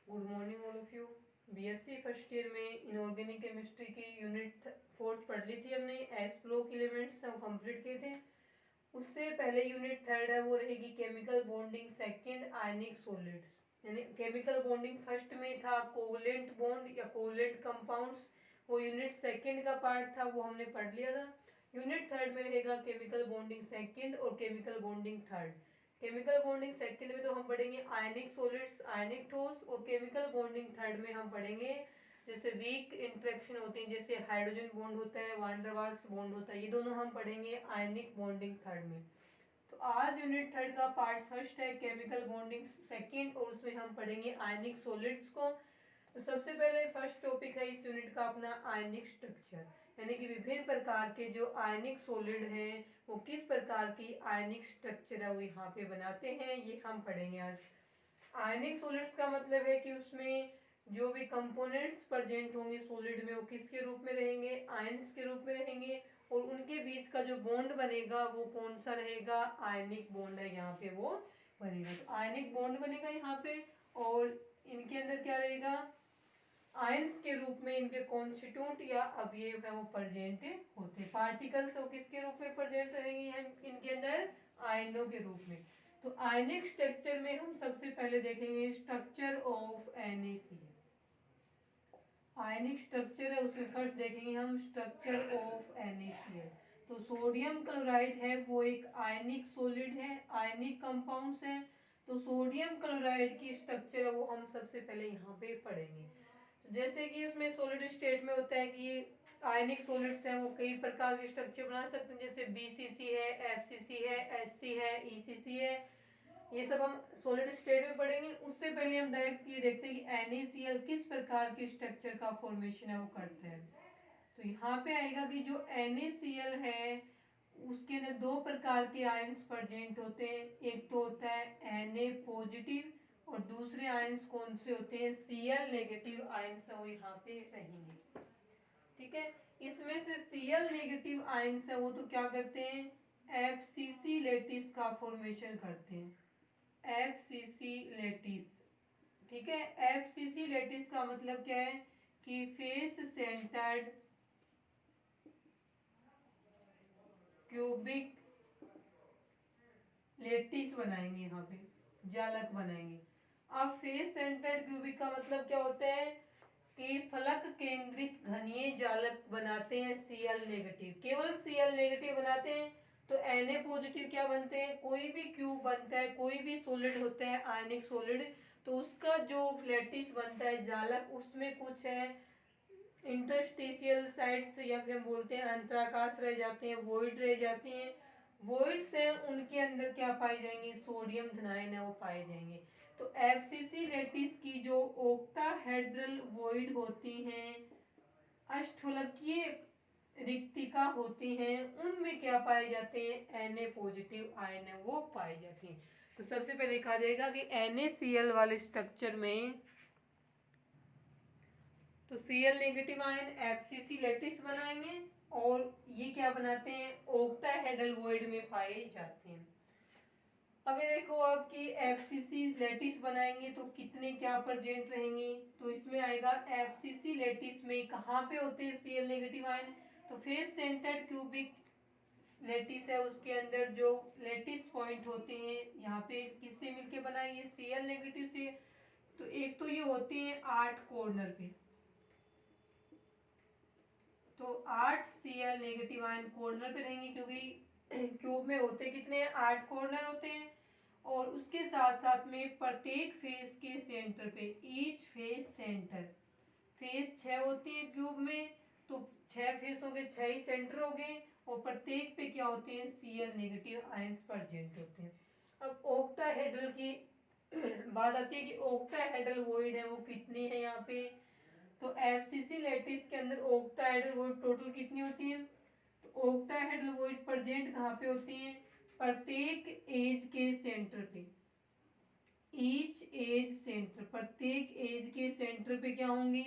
Good morning all of you. BSc first year में inorganic chemistry की unit 4 पढ़ ली थी हमने। एस ब्लॉक एलिमेंट्स हम कंप्लीट किए थे। उससे पहले यूनिट 3 है वो रहेगी केमिकल बॉन्डिंग सेकंड आयनिक सॉलिड्स। यानी केमिकल बॉन्डिंग फर्स्ट में था कोवलेंट बॉन्ड या कोवलेंट कंपाउंड्स, वो यूनिट सेकंड का पार्ट था, वो हमने पढ़ लिया था। यूनिट 3 में रहेगा केमिकल बॉन्डिंग सेकंड और chemical bonding third. Chemical bonding second में तो हम पढ़ेंगे आयनिक सॉलिड्स, आयनिक ठोस, और केमिकल बॉन्डिंग थर्ड में हम पढ़ेंगे जैसे वीक इंटरेक्शन होती है, जैसे हाइड्रोजन बॉन्ड होता है, वान डेर वाल्स बॉन्ड होता है, ये दोनों हम पढ़ेंगे आयनिक बॉन्डिंग थर्ड में। तो आज यूनिट 3 का पार्ट फर्स्ट है केमिकल बॉन्डिंग सेकंड, और उसमें हम पढ़ेंगे आयनिक सॉलिड्स को। तो सबसे पहले फर्स्ट टॉपिक है इस यूनिट का अपना आयनिक स्ट्रक्चर, यानी कि विभिन्न प्रकार के जो आयनिक सॉलिड हैं वो किस प्रकार की आयनिक स्ट्रक्चर है वो यहाँ पे बनाते हैं, ये हम पढ़ेंगे आज। आयनिक सॉलिड्स का मतलब है कि उसमें जो भी कंपोनेंट्स प्रेजेंट होंगे सॉलिड में वो किसके रूप में रहेंगे, आयंस के रूप में रहेंगे, और उनके बीच का जो बॉन्ड बनेगा वो कौन सा रहेगा, आयनिक बॉन्ड है यहाँ पे वो बनेगा। तो आयनिक बॉन्ड बनेगा यहाँ पे, और इनके अंदर क्या रहेगा, आयंस के रूप में इनके कॉन्स्टिट्यूंट या अवयव है वो प्रेजेंट होते हैं। पार्टिकल्स वो किसके रूप में प्रेजेंट रहेंगे इनके अंदर, आयनों के रूप में। तो आयनिक स्ट्रक्चर में हम सबसे पहले देखेंगे structure of NaCl। Ionic structure है उसमें फर्स्ट देखेंगे हम स्ट्रक्चर ऑफ NaCl। तो सोडियम क्लोराइड है वो एक आयनिक सॉलिड है, आयनिक कंपाउंड्स है। तो सोडियम क्लोराइड की स्ट्रक्चर है वो हम सबसे पहले यहाँ पे पढ़ेंगे। तो जैसे कि उसमें सॉलिड स्टेट में होता है कि आयनिक सॉलिड्स हैं वो कई प्रकार के स्ट्रक्चर बना सकते हैं, जैसे BCC है, FCC है, SC है, ECC है, ये सब हम सॉलिड स्टेट में पढ़ेंगे। उससे पहले हम डायरेक्ट ये देखते हैं कि NaCl किस प्रकार के स्ट्रक्चर का फॉर्मेशन है वो करते हैं। तो यहाँ पे आएगा कि जो NaCl है उसके अंदर दो प्रकार के आयंस प्रेजेंट होते हैं, एक तो होता है Na पॉजिटिव और दूसरे आयंस कौन से होते हैं, Cl नेगेटिव आयंस वो यहाँ पे रहेंगे। ठीक है, इसमें से Cl नेगेटिव आयंस है वो तो क्या करते हैं, FCC लेटिस का फॉर्मेशन करते हैं, FCC लेटिस। ठीक है, FCC लेटिस का मतलब क्या है कि फेस सेंटर्ड क्यूबिक लेटिस बनाएंगे, यहाँ पे जालक बनाएंगे। अब फेस सेंटर्ड क्यूबिक का मतलब क्या होता है कि फलक केंद्रित घनीय जालक बनाते हैं Cl नेगेटिव, केवल Cl नेगेटिव बनाते हैं। तो Na पॉजिटिव क्या बनते हैं, कोई भी क्यूब बनता है, कोई भी सॉलिड होता है आयनिक सॉलिड, तो उसका जो लेटिस बनता है जालक, उसमें कुछ है इंटरस्टिशियल साइट्स या फिर हम बोलते हैं अंतराकाश रह जाते हैं, वॉइड रह जाती हैं। वॉइड्स हैं उनके अंदर क्या पाए जाएंगे, सोडियम धनायन है वो पाए जाएंगे। तो FCC लेटिस की जो ओक्टाहेड्रल वॉइड होती हैं, अष्टफलकीय रिक्तिका होती हैं, उनमें क्या पाए जाते हैं, Na पॉजिटिव आयन है वो पाए जाते हैं। तो सबसे पहले लिखा जाएगा कि NaCl वाले स्ट्रक्चर में तो Cl negative ion FCC lattice बनाएंगे, और ये क्या बनाते हैं, ओक्टाहेड्रल वॉइड में पाए जाते हैं। अब ये देखो आपकी FCC लेटिस बनाएंगे तो कितने क्या प्रेजेंट रहेंगी, तो इसमें आएगा FCC लेटिस में कहाँ पे होते हैं Cl नेगेटिव आयन, तो फेस सेंटर्ड क्यूबिक लेटिस है उसके अंदर जो लेटिस पॉइंट होते हैं यहाँ पे किससे मिलके बना है, ये Cl नेगेटिव से। तो एक तो ये होते हैं 8 कॉर्नर पे, तो 8 Cl नेगेटिव आयन कॉर्नर पे रहेंगे, क्योंकि क्यूब में होते कितने हैं, 8 कॉर्नर होते हैं। और उसके साथ साथ में प्रत्येक फेस के सेंटर पे, ईच फेस सेंटर, फेस 6 होती है क्यूब में, तो 6 फेस हो गए, 6 ही सेंटर हो गए, और प्रत्येक पे क्या होते हैं, Cl नेगेटिव आयंस प्रेजेंट होते हैं। अब ओक्टाहेड्रल की बात आती है कि ओक्टाहेड्रल वॉइड है वो कितनी है यहाँ पे, तो FCC लेटिस के अंदर ओक्टाहेड्रल वॉइड टोटल कितनी होती है, तो ओक्टाहेड्रल वॉइड प्रेजेंट कहाँ पे होती है, प्रत्येक एज के सेंटर पे, ईच एज सेंटर, प्रत्येक एज के सेंटर पे क्या होंगी,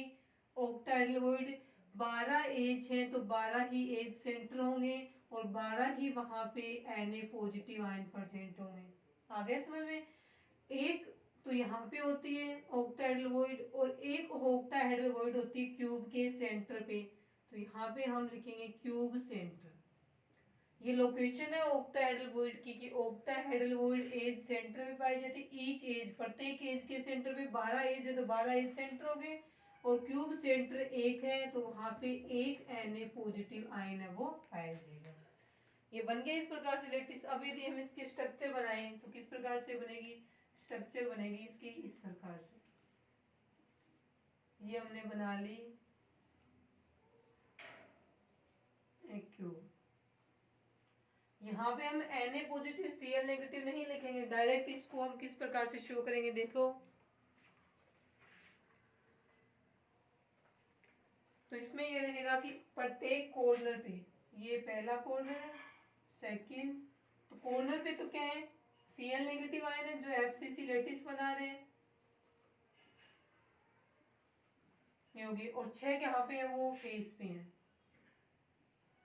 ऑक्टाहेड्रल वॉइड। 12 एज हैं तो 12 ही एज सेंटर होंगे, और 12 ही वहां पे Na पॉजिटिव आयन प्रेजेंट होंगे। आ गए समझ में, एक तो यहाँ पे होती है ऑक्टाहेड्रल वॉइड, और एक ऑक्टाहेड्रल वॉइड होती है क्यूब के सेंटर पे। तो यहाँ पे हम लिखेंगे क्यूब सेंटर। ये लोकेशन है ऑक्टाहेड्रल वॉइड की, कि ऑक्टाहेड्रल वॉइड एज सेंटर में पाई जाती है। ईच एज, प्रत्येक एज के सेंटर पे 12 एज है तो 12 एज सेंटर हो गए, और क्यूब सेंटर एक है तो वहां पे एक Na पॉजिटिव आयन है वो पाया जाएगा। ये बन गया इस प्रकार से लैटिस। अब यदि हम इसके स्ट्रक्चर बनाएं तो किस प्रकार से बनेगी, स्ट्रक्चर बनेगी इसकी इस प्रकार से। ये हमने बना ली एक क्यूब। यहाँ पे हम Na पॉजिटिव Cl नेगेटिव नहीं लिखेंगे, डायरेक्ट इसको हम किस प्रकार से शो करेंगे, देखो। तो इसमें ये रहेगा कि प्रत्येक कॉर्नर पे, ये पहला कॉर्नर है, सेकंड, तो कॉर्नर पे तो क्या है, Cl नेगेटिव आयन है जो FCC लैटिस बना रहे हैं, ये होगी। और 6 कहाँ पे है, वो फेस पे है,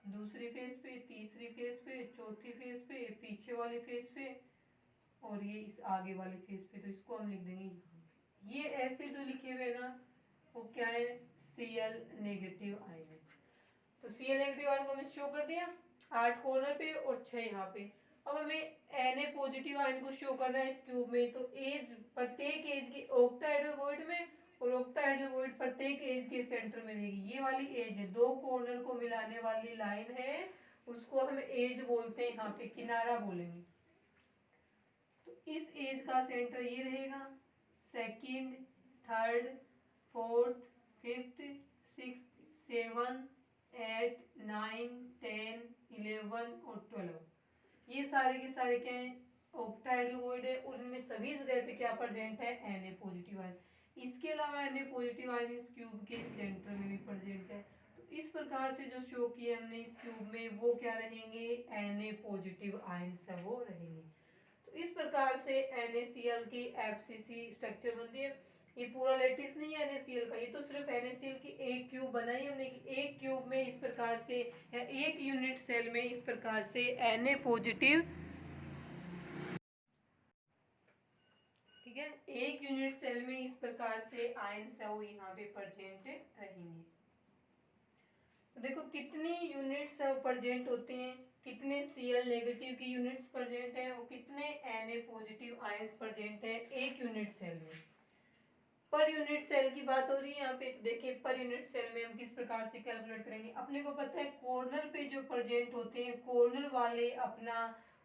दूसरी फेस पे, तीसरी फेस पे, चौथी फेस पे, पीछे वाली फेस पे, और ये इस आगे वाले फेस पे। तो इसको हम लिख देंगे यहाँ पे। ये ऐसे जो लिखे हुए ना वो क्या है, Cl नेगेटिव आयन है। तो Cl नेगेटिव आयन को हमने शो कर दिया 8 कॉर्नर पे और 6 यहाँ पे। अब हमें Na पॉजिटिव आयन को शो करना है इस क्यूब में। तो एज, प्रत्येक एज की ऑक्टाहेड्रल वॉइड में, और ऑक्टाहेड्रल वॉइड प्रत्येक एज के सेंटर में रहेगी। ये वाली एज है, दो कॉर्नर को मिलाने वाली लाइन है, उसको हम एज बोलते हैं, यहाँ पे किनारा बोलेंगे। तो इस एज का सेंटर ये रहेगा, second, third, fourth, fifth, sixth, 7, 8, 9, 10, 11 और 12, ये सारे के सारे क्या है, ऑक्टाहेड्रल वॉइड है, और इनमें सभी जगह पे क्या प्रेजेंट है, Na पॉजिटिव आयन। इसके अलावा Na पॉजिटिव आयन इस क्यूब के सेंटर में भी प्रेजेंट है। तो इस प्रकार से जो शो किया हमने इस क्यूब में, वो क्या रहेंगे, Na पॉजिटिव आयन्स है वो रहेंगे। तो इस प्रकार से NaCl की FCC स्ट्रक्चर बनती है। ये पूरा लैटिस नहीं है NaCl का, ये तो सिर्फ NaCl की एक क्यूब बनाई हमने, कि एक क्यूब में इस प्रकार से, एक यूनिट सेल में इस प्रकार से Na पॉजिटिव, ठीक है, एक यूनिट सेल में इस प्रकार से आयन्स है वो यहाँ पे प्रेजेंट रहेंगे। तो देखो कितनी यूनिट्स प्रेजेंट होते हैं, कितने Cl नेगेटिव की यूनिट्स प्रेजेंट है, और कितने Na पॉजिटिव आयंस प्रेजेंट है एक यूनिट सेल में। पर यूनिट सेल की बात हो रही है यहाँ पे। तो देखिए पर यूनिट सेल में हम किस प्रकार से कैलकुलेट करेंगे। अपने को पता है कॉर्नर पे जो प्रेजेंट होते हैं, कॉर्नर वाले अपना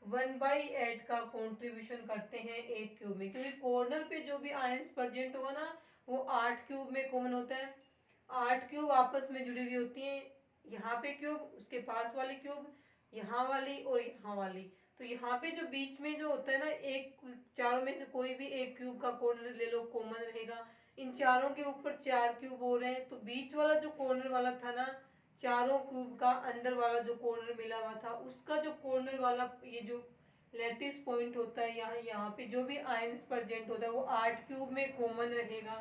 1/8 का कंट्रीब्यूशन करते हैं एक क्यूब में, क्योंकि कॉर्नर पे जो भी आयंस प्रेजेंट होगा ना वो 8 क्यूब में कॉमन होता है। 8 क्यूब आपस में जुड़ी हुई होती हैं, यहाँ पे क्यूब, उसके पास वाली क्यूब, यहाँ वाली और यहाँ वाली। तो यहाँ पे जो बीच में जो होता है ना, एक चारों में से कोई भी एक क्यूब का कॉर्नर ले लो, कॉमन रहेगा। इन चारों के ऊपर 4 क्यूब हो रहे हैं, तो बीच वाला जो कॉर्नर वाला था ना, चारों क्यूब का अंदर वाला जो कॉर्नर मिला हुआ था, उसका जो कॉर्नर वाला ये जो लैटिस पॉइंट होता है, यहाँ पे जो भी आयंस प्रेजेंट होता है वो 8 क्यूब में कॉमन रहेगा।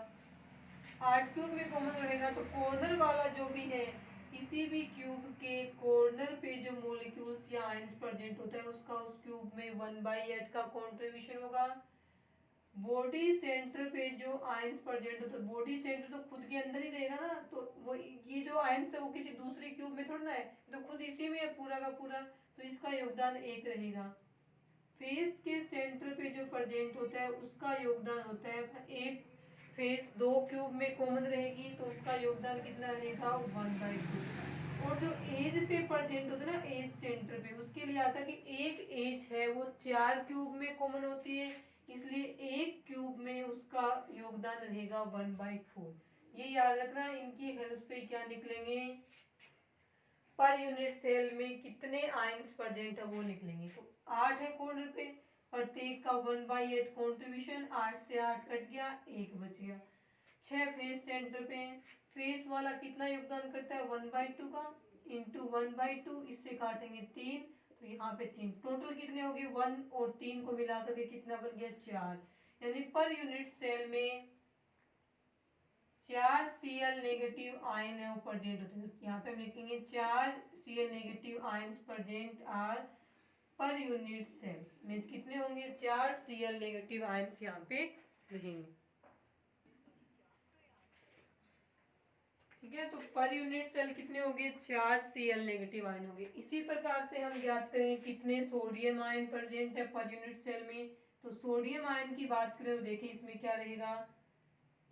8 क्यूब में कॉमन रहेगा, तो कॉर्नर वाला जो भी है, किसी भी क्यूब के कॉर्नर पे जो मॉलिक्यूल्स या आयंस प्रेजेंट होता है उसका उस क्यूब में 1/8 का कंट्रीब्यूशन होगा। बॉडी सेंटर पे जो आयंस प्रेजेंट होता है, बॉडी सेंटर तो खुद के अंदर ही रहेगा ना, तो वो ये जो आयंस है वो किसी दूसरे क्यूब में थोड़ा ना है, तो खुद इसी में है पूरा का पूरा, तो इसका योगदान 1 रहेगा। फेस के सेंटर पे जो प्रेजेंट होता है उसका योगदान होता है एक, फेस 2 क्यूब में कॉमन रहेगी तो उसका योगदान कितना रहेगा, 1/2। और जो एज पे प्रेजेंट होता है ना, एज सेंटर पे, उसके लिए आता है कि एक एज है वो 4 क्यूब में कॉमन होती है, इसलिए एक क्यूब में उसका योगदान रहेगा 1/4। ये याद रखना, इनकी हेल्प से क्या निकलेंगे, पर यूनिट सेल में कितने आयंस प्रेजेंट है वो निकलेंगे। तो 8 है कॉर्नर पे, प्रत्येक का 1/8 कॉन्ट्रीब्यूशन, 8 से 8 कट गया, 1 बच गया। 6 फेस सेंटर पे, फेस वाला कितना योगदान करता है, 1/2 का, इंटू 1/2, इससे काटेंगे 3, तो यहाँ पे 3, टोटल कितने हो गए, 1 और 3 को मिला करके कितना बन गया, 4। यानी पर यूनिट सेल में 4 Cl नेगेटिव आयन है वो प्रेजेंट होते हैं। यहाँ पे हम लिखेंगे 4 Cl negative ions present are per unit cell में, कितने होंगे, 4 Cl नेगेटिव आयन्स यहाँ पे रहेंगे। ठीक है, तो पर यूनिट सेल कितने होंगे, 4 Cl नेगेटिव आयन होंगे। इसी प्रकार से हम ज्ञात करें कितने सोडियम आयन प्रेजेंट है पर यूनिट सेल में। तो सोडियम आयन की बात करें तो देखिए इसमें क्या रहेगा,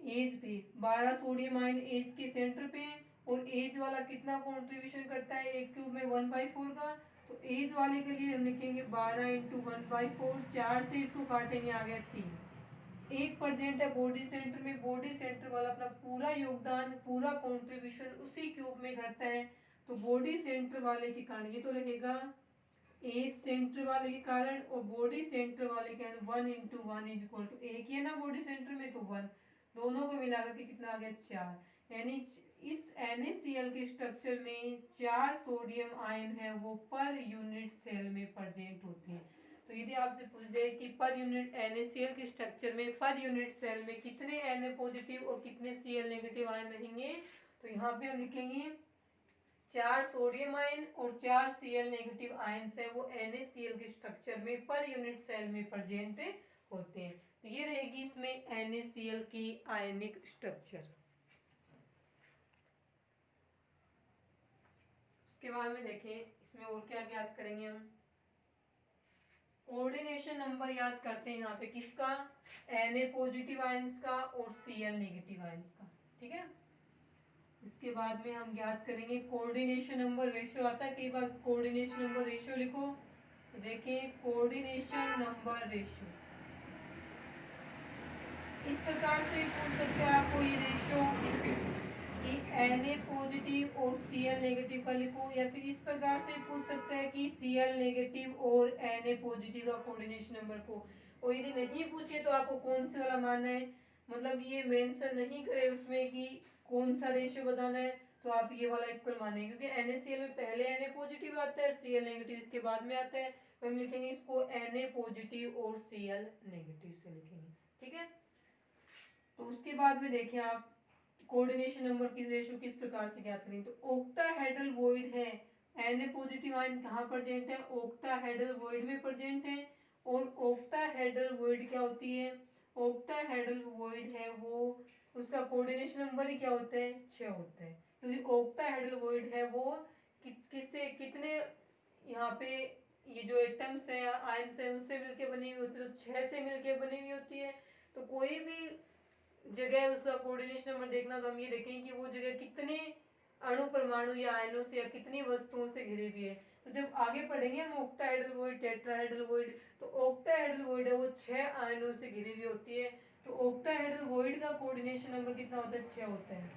एज पे 12 सोडियम आयन एज के सेंटर पे है, और एज वाला कितना कंट्रीब्यूशन करता है एक क्यूब में 1/4 का। तो एज वाले के लिए हम लिखेंगे 12 × 1/4, 4 से इसको काटेंगे आ गया 3। एक प्रेजेंट है बॉडी सेंटर में, बॉडी सेंटर वाला अपना पूरा योगदान पूरा कंट्रीब्यूशन उसी क्यूब में करता है। तो बॉडी सेंटर वाले के कारण ये तो रहेगा एज सेंटर वाले के कारण, और बॉडी सेंटर वाले के कारण 1 × 1 = एक ही है ना बॉडी सेंटर में, तो 1, दोनों को मिलाकर के कितना आ गया 4। यानी इस NaCl के स्ट्रक्चर में 4 सोडियम आयन है वो पर यूनिट सेल में प्रेजेंट होते हैं। तो यदि आपसे पूछ जाए कि पर यूनिट NaCl के स्ट्रक्चर में पर यूनिट सेल में कितने Na पॉजिटिव और कितने Cl नेगेटिव आयन रहेंगे, तो यहाँ पे हम लिखेंगे 4 सोडियम आयन और 4 Cl नेगेटिव आयन है वो NaCl के स्ट्रक्चर में पर यूनिट सेल में प्रेजेंट होते हैं। तो ये रहेगी इसमें NaCl की आयनिक स्ट्रक्चर। उसके बाद में देखें इसमें और क्या ज्ञात करेंगे हम, कोऑर्डिनेशन नंबर याद करते हैं यहाँ पे किसका, Na पॉजिटिव आयंस का और Cl नेगेटिव आयंस का। ठीक है, इसके बाद में हम ज्ञात करेंगे कोऑर्डिनेशन नंबर रेशियो आता है कई बार, कोऑर्डिनेशन नंबर रेशियो लिखो। तो देखें कोऑर्डिनेशन नंबर रेशियो इस प्रकार से पूछ सकते हैं आपको ये रेशियो कि Na पॉजिटिव और Cl नेगेटिव का लिखो, या फिर इस प्रकार से पूछ सकता है कि Cl नेगेटिव और Na पॉजिटिव का कोऑर्डिनेशन नंबर को। और यदि नहीं पूछे तो आपको कौन से वाला मानना है, मतलब ये मेंशन नहीं करे उसमें कि कौन सा रेशियो बताना है, तो आप ये वाला इक्वल मानेंगे, क्योंकि NaCl में पहले Na पॉजिटिव आता है, Cl नेगेटिव इसके बाद में आता है। तो हम लिखेंगे इसको Na पॉजिटिव और Cl नेगेटिव से लिखेंगे। ठीक है, तो उसके बाद में देखें आप कोऑर्डिनेशन नंबर की रेशियो किस प्रकार से ज्ञात करेंगे। तो ऑक्टाहेड्रल वॉइड है, Na पॉजिटिव आयन कहाँ प्रेजेंट है, ऑक्टाहेड्रल वॉइड में प्रेजेंट है। और ऑक्टाहेड्रल वॉइड क्या होती है, ऑक्टाहेड्रल वॉइड है वो उसका कोऑर्डिनेशन नंबर ही क्या होता है, 6 होता है। क्योंकि ऑक्टाहेड्रल वॉइड है वो किससे कितने यहाँ पे ये जो एटम्स है आयन्स है उनसे मिलके बनी हुई होती है, तो 6 से मिलके बनी हुई होती है। तो कोई भी जगह उसका कोऑर्डिनेशन नंबर देखना तो हम ये देखेंगे कि वो जगह कितने अणु परमाणु या आयनों से या कितनी वस्तुओं से घिरी हुई है। तो जब आगे पढ़ेंगे हम ऑक्टाहेड्रल वॉइड टेट्राहेड्रल वॉइड, तो ऑक्टाहेड्रल वॉइड है वो 6 आयनों से घिरी हुई होती है। तो ऑक्टाहेड्रल वॉइड का कोऑर्डिनेशन नंबर कितना होता है, 6 होता है।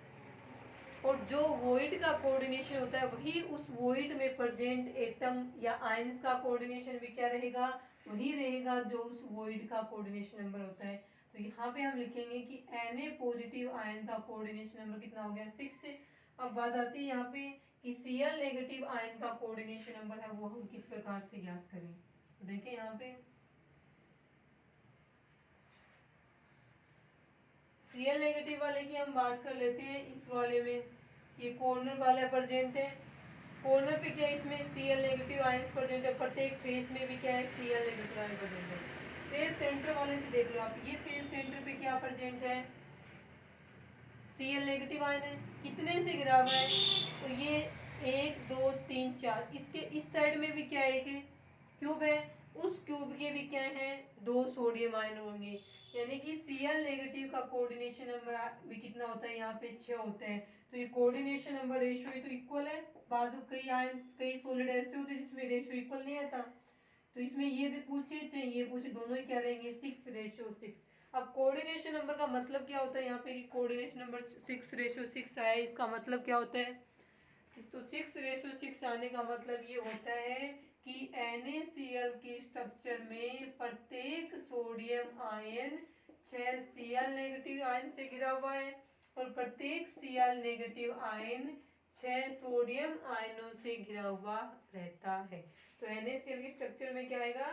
और जो वॉइड का कोऑर्डिनेशन होता है वही उस वॉइड में प्रेजेंट एटम या आयंस का कोऑर्डिनेशन भी क्या रहेगा, वही रहेगा जो उस वॉइड का कोऑर्डिनेशन नंबर होता है। तो यहाँ पे हम लिखेंगे कि Na पॉजिटिव आयन का कोऑर्डिनेशन नंबर कितना हो गया, 6। अब बात आती है यहाँ पे कि Cl नेगेटिव आयन का कोऑर्डिनेशन नंबर है वो हम किस प्रकार से ज्ञात करें। तो देखिए यहाँ पे Cl नेगेटिव वाले की हम बात कर लेते हैं। इस वाले में ये कॉर्नर वाला प्रेजेंट है, कॉर्नर पे क्या है, इसमें Cl नेगेटिव आयंस प्रेजेंट है, प्रत्येक फेस में भी क्या है Cl नेगेटिव आयन प्रेजेंट है। फेस सेंटर वाले से देख लो आप, ये फेस सेंटर पे क्या प्रेजेंट है, Cl नेगेटिव आयन है। कितने से घिरा हुआ है, तो ये 1 2 3 4, इसके इस साइड में भी क्या है एक क्यूब है, उस क्यूब के भी क्या है 2 सोडियम आयन होंगे। यानी कि Cl नेगेटिव का कोऑर्डिनेशन नंबर भी कितना होता है, यहाँ पे 6 होता है। तो ये कोऑर्डिनेशन नंबर रेशियो तो इक्वल है। बाद में कई आयन कई सॉलिड ऐसे होते हैं जिसमें रेशियो इक्वल नहीं आता, तो इसमें ये पूछे चाहे ये पूछे दोनों ही क्या रहेंगे 6:6। अब कोऑर्डिनेशन नंबर का मतलब क्या होता है, यहाँ पे कोऑर्डिनेशन नंबर 6:6 आया, इसका मतलब क्या होता है, तो 6:6 आने का मतलब ये होता है कि NaCl के स्ट्रक्चर में प्रत्येक sodium ion 6 Cl negative ion से घिरा हुआ है, और प्रत्येक Cl नेगेटिव आयन 6 सोडियम आयनों से घिरा हुआ रहता है। तो NaCl के स्ट्रक्चर में क्या आएगा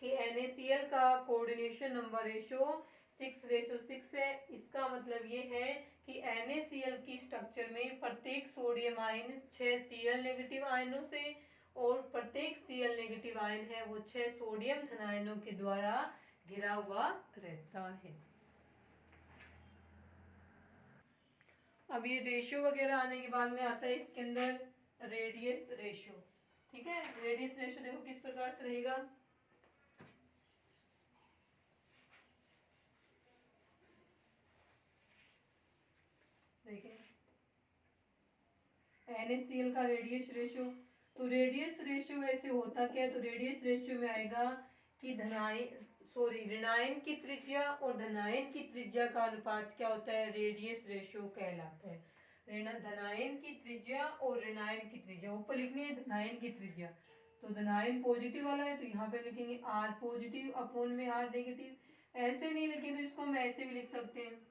कि NaCl का कोऑर्डिनेशन नंबर रेशियो 6:6 है। इसका मतलब ये है कि NaCl की स्ट्रक्चर में प्रत्येक सोडियम आयन 6 Cl नेगेटिव आयनों से, और प्रत्येक Cl नेगेटिव आयन है वो 6 सोडियम धनायनों के द्वारा घिरा हुआ रहता है। अब ये रेशियो वगैरह आने के बाद में आता है इसके अंदर रेडियस रेशियो। ठीक है, रेडियस रेशियो देखो किस प्रकार से रहेगा। देखिए NaCl का रेडियस रेशियो, तो रेडियस रेशियो वैसे होता क्या है, तो रेडियस रेशियो में आएगा कि ऋणायन की त्रिज्या और धनायन की त्रिज्या का अनुपात क्या होता है, रेडियस रेशियो कहलाता है। धनायन की त्रिज्या और ऋणायन की त्रिज्या, ऊपर लिखनी है धनायन की त्रिज्या, तो धनायन पॉजिटिव वाला है तो यहाँ पे लिखेंगे R पॉजिटिव अपॉन में R नेगेटिव। ऐसे नहीं लिखें तो इसको हम ऐसे भी लिख सकते हैं,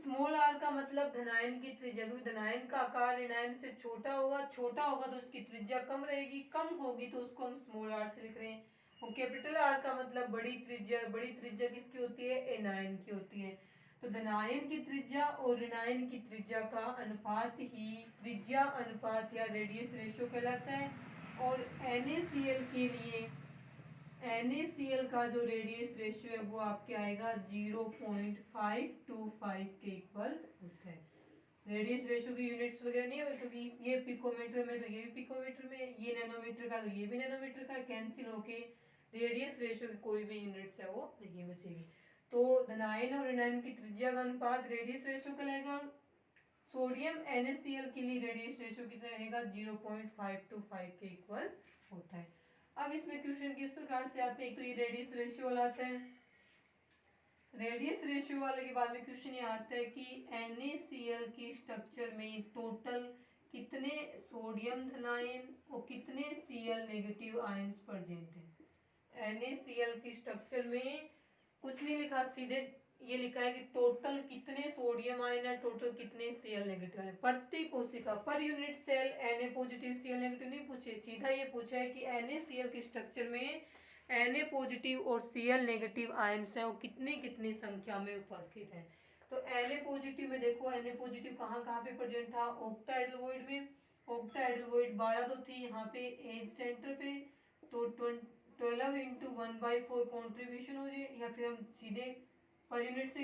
स्मॉल r का मतलब धनायन की त्रिज्या, क्योंकि धनायन का आकार ऋणायन से छोटा होगा तो उसकी त्रिज्या कम रहेगी, कम होगी तो उसको हम स्मॉल r से लिख रहे हैं। और कैपिटल R का मतलब बड़ी त्रिज्या किसकी होती है, एनायन की होती है। तो धनायन की त्रिज्या और ऋणायन की त्रिज्या का अनुपात ही त्रिज्या अनुपात या रेडियस रेशियो कहलाता है। और NaCl के लिए NaCl का जो रेडियस रेशियो है वो आपके आएगा 0.525 के इक्वल होता है। रेडियस रेशियो की यूनिट्स वगैरह नहीं होगी, क्योंकि ये पिकोमीटर में तो ये भी पिकोमीटर में, ये नैनोमीटर का तो ये भी नैनोमीटर का, कैंसिल होके रेडियस रेशियो की कोई भी यूनिट्स है वो नहीं बचेगी। तो धनायन और ऋणायन की त्रिज्या का अनुपात रेडियस रेशियो कहलाएगा। सोडियम NaCl के लिए रेडियस रेशियो कितना रहेगा, 0.525 के इक्वल होता है। अब इसमें क्वेश्चन किस प्रकार से आते हैं, तो ये रेडियस रेशियो वाला आता है। रेडियस रेशियो वाले के बाद में क्वेश्चन ये आता है कि NaCl की स्ट्रक्चर में टोटल कितने सोडियम धनायन और कितने Cl नेगेटिव आयंस प्रेजेंट हैं। NaCl की स्ट्रक्चर में कुछ नहीं लिखा, सीधे ये लिखा है कि टोटल कितने सोडियम आयन है, टोटल कितने Cl नेगेटिव आयन। प्रति कोशिका per unit cell Na positive Cl negative नहीं पूछे, सीधा ये पूछा है कि NaCl के स्ट्रक्चर में Na पॉजिटिव और Cl नेगेटिव आयन्स हैं वो कितनी कितनी संख्या में उपस्थित हैं। तो Na पॉजिटिव में देखो, Na पॉजिटिव कहाँ कहाँ पे प्रेजेंट था, ऑक्टाइडलोइड में। ऑक्टाइडलोइड 12 तो थी यहाँ पे एज सेंटर पे, तो 12 इंटू 1/4 कॉन्ट्रीब्यूशन हो जाए, या फिर हम सीधे पर यूनिट से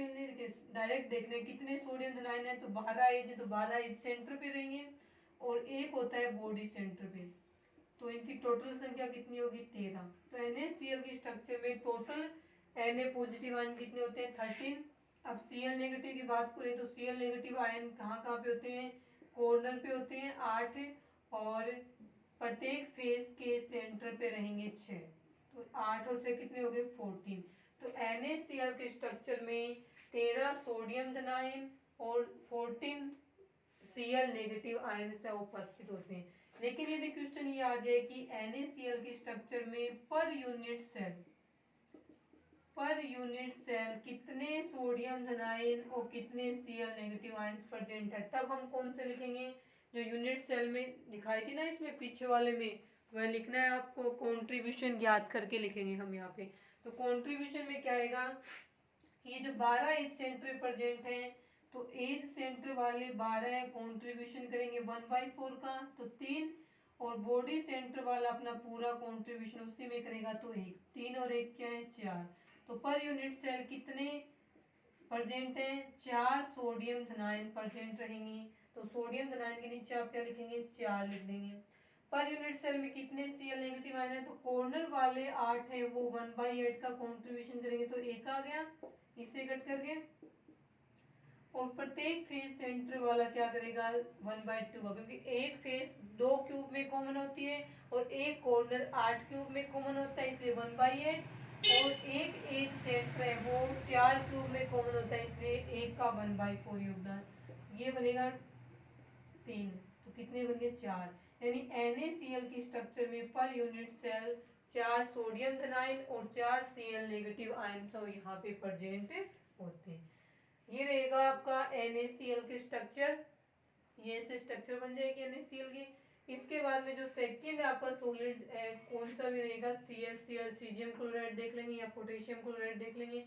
डायरेक्ट देख रहे हैं कितने सोडियम धनायन है, तो 12 एज है तो 12 एज सेंटर पे रहेंगे और एक होता है बॉडी सेंटर पे, तो इनकी टोटल संख्या कितनी होगी, 13। तो NaCl की स्ट्रक्चर में टोटल Na पॉजिटिव आयन कितने होते हैं, 13। अब Cl नेगेटिव की बात करें तो Cl नेगेटिव आयन कहाँ कहाँ पे होते हैं, कॉर्नर पे होते हैं 8, और प्रत्येक फेस के सेंटर पे रहेंगे 6, तो 8 और 6 कितने हो गए, 14। तो NaCl के स्ट्रक्चर में 13 सोडियम धनायन और 14 Cl नेगेटिव आयन से उपस्थित होते हैं। लेकिन यदि क्वेश्चन ये आ जाए कि NaCl के स्ट्रक्चर में पर यूनिट सेल कितने सोडियम धनायन और कितने Cl नेगेटिव आयंस प्रेजेंट है, तब हम कौन से लिखेंगे, जो यूनिट सेल में दिखाई थी ना इसमें पीछे वाले में, वह लिखना है आपको, कंट्रीब्यूशन याद करके लिखेंगे हम यहाँ पे। तो कंट्रीब्यूशन में क्या आएगा, ये जो 12 एज सेंटर प्रेजेंट हैं, तो एज सेंटर वाले 12 है, कंट्रीब्यूशन करेंगे 1/4 का तो 3, और बॉडी सेंटर वाला अपना पूरा कंट्रीब्यूशन उसी में करेगा तो 1, 3 और 1 क्या है, 4। तो पर यूनिट सेल कितने प्रेजेंट हैं, 4 सोडियम धनायन प्रेजेंट रहेंगी। तो सोडियम धनायन के नीचे आप क्या लिखेंगे, 4 लिख देंगे। पर यूनिट सेल में कितने Cl नेगेटिव आयन है, तो कॉर्नर वाले 8 है वो 1/8 का कंट्रीब्यूशन करेंगे तो 1 आ गया, इसे कट करके, और प्रत्येक फेस सेंटर वाला क्या करेगा, 1/2 का, क्योंकि एक फेस 2 क्यूब में कॉमन होती है और एक कॉर्नर 8 क्यूब में कॉमन होता है, इसलिए 1/8, और एक एज सेंटर है वो 4 क्यूब में कॉमन होता है, इसलिए 1 का 1/4 योगदान, ये बनेगा 3, तो कितने बन गए, 4। यानी NaCl की स्ट्रक्चर में पर यूनिट सेल 4 सोडियम धनायन और 4 Cl नेगेटिव आयन यहाँ पे प्रेजेंट होते हैं। ये रहेगा आपका NaCl के स्ट्रक्चर, ये ऐसे स्ट्रक्चर बन जाएगी NaCl की। इसके बाद में जो सेकंड आपका सॉलिड कौन सा भी रहेगा, CaCl सीजियम क्लोराइड देख लेंगे या पोटेशियम क्लोराइड देख लेंगे,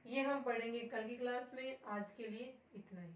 ये हम पढ़ेंगे कल की क्लास में। आज के लिए इतना ही।